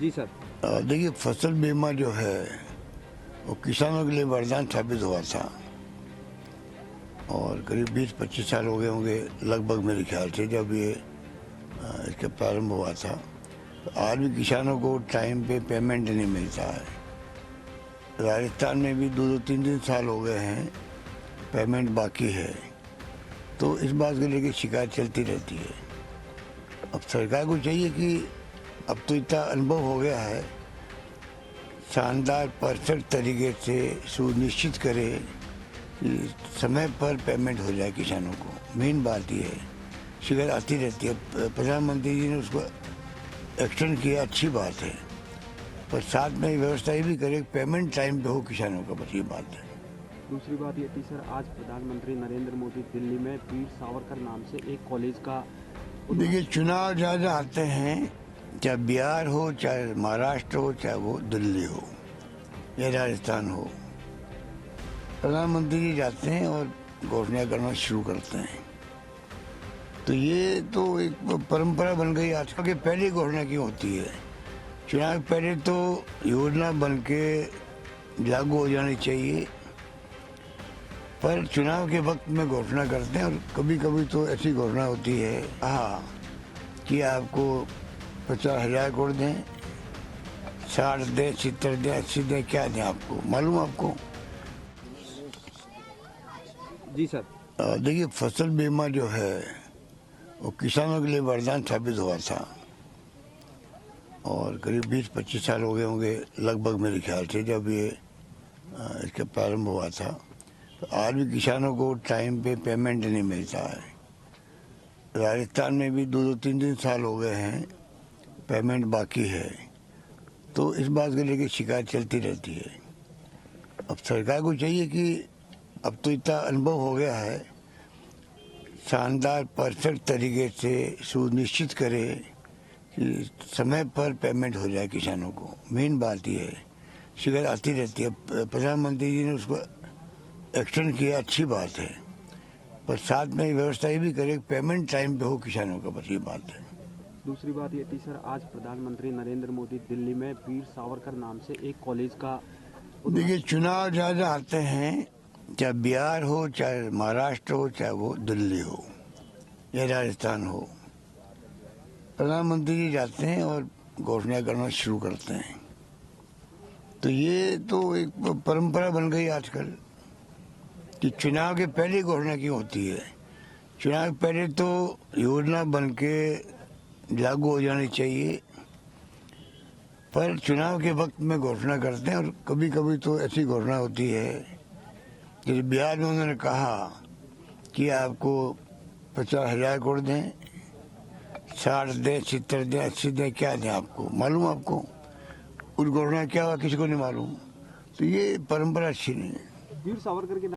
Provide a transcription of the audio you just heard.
जी sir. देखिए, फसल बीमा जो है वो किसानों के लिए वरदान साबित हुआ था और करीब 20-25 साल हो गए होंगे लगभग, मेरे ख्याल से, जब ये इसका प्रारंभ हुआ था। तो आज भी किसानों को टाइम पे पेमेंट नहीं मिलता है। राजस्थान में भी 2-3 साल हो गए हैं, पेमेंट बाकी है। तो इस बात को लेकर शिकायत चलती रहती है। अब सरकार को चाहिए कि अब तो इतना अनुभव हो गया है, शानदार परफेक्ट तरीके से सुनिश्चित करे कि समय पर पेमेंट हो जाए किसानों को। मेन बात ये है, शिकायत आती रहती है। प्रधानमंत्री जी ने उसको एक्सटेंड किया, अच्छी बात है, पर साथ में व्यवस्था ये भी करे पेमेंट टाइम पे हो किसानों का, बस ये बात है। दूसरी बात ये थी सर, आज प्रधानमंत्री नरेंद्र मोदी दिल्ली में वीर सावरकर नाम से एक कॉलेज का देखिए, चुनाव ज़्यादा आते हैं, चाहे बिहार हो, चाहे महाराष्ट्र हो, चाहे वो दिल्ली हो या राजस्थान हो, प्रधानमंत्री जी जाते हैं और घोषणा करना शुरू करते हैं। तो ये तो एक परंपरा बन गई आजकल के। पहले घोषणा क्यों होती है? चुनाव पहले तो योजना बन के लागू हो जानी चाहिए, पर चुनाव के वक्त में घोषणा करते हैं। और कभी कभी तो ऐसी घोषणा होती है, हाँ, कि आपको 50,000 करोड़ दें, 60 दें, 70 दें, 80 दें, क्या दें, आपको मालूम? आपको जी सर। देखिए, फसल बीमा जो है वो किसानों के लिए वरदान साबित हुआ था और करीब 20-25 साल हो गए होंगे लगभग, मेरे ख्याल से, जब ये इसका प्रारंभ हुआ था। तो आज भी किसानों को टाइम पे पेमेंट नहीं मिलता है। राजस्थान में भी 2-3 साल हो गए हैं, पेमेंट बाकी है। तो इस बात को लेकर शिकायत चलती रहती है। अब सरकार को चाहिए कि अब तो इतना अनुभव हो गया है, शानदार परफेक्ट तरीके से सुनिश्चित करे कि समय पर पेमेंट हो जाए किसानों को। मेन बात ये है, शिकायत आती रहती है। प्रधानमंत्री जी ने उसको एक्सटेंड किया, अच्छी बात है, पर साथ में व्यवस्था ये भी करे पेमेंट टाइम पे हो किसानों का, बस ये बात है। दूसरी बात ये थी सर, आज प्रधानमंत्री नरेंद्र मोदी दिल्ली में वीर सावरकर नाम से एक कॉलेज का देखिए, चुनाव ज़्यादा आते हैं, चाहे बिहार हो, चाहे महाराष्ट्र हो, चाहे वो दिल्ली हो या राजस्थान हो, प्रधानमंत्री जी जाते हैं और घोषणा करना शुरू करते हैं। तो ये तो एक परंपरा बन गई आजकल कि चुनाव के पहले घोषणा क्यों होती है? चुनाव पहले तो योजना बन के लागू हो जानी चाहिए, पर चुनाव के वक्त में घोषणा करते हैं। और कभी कभी तो ऐसी घोषणा होती है, जैसे बिहार में उन्होंने कहा कि आपको 50,000 करोड़ दें, 60 दें, 70 दें, 80 दें, क्या दें, आपको मालूम? आपको उस घोषणा क्या हुआ, किसी को नहीं मालूम। तो ये परंपरा अच्छी नहीं है। वीर सावरकर के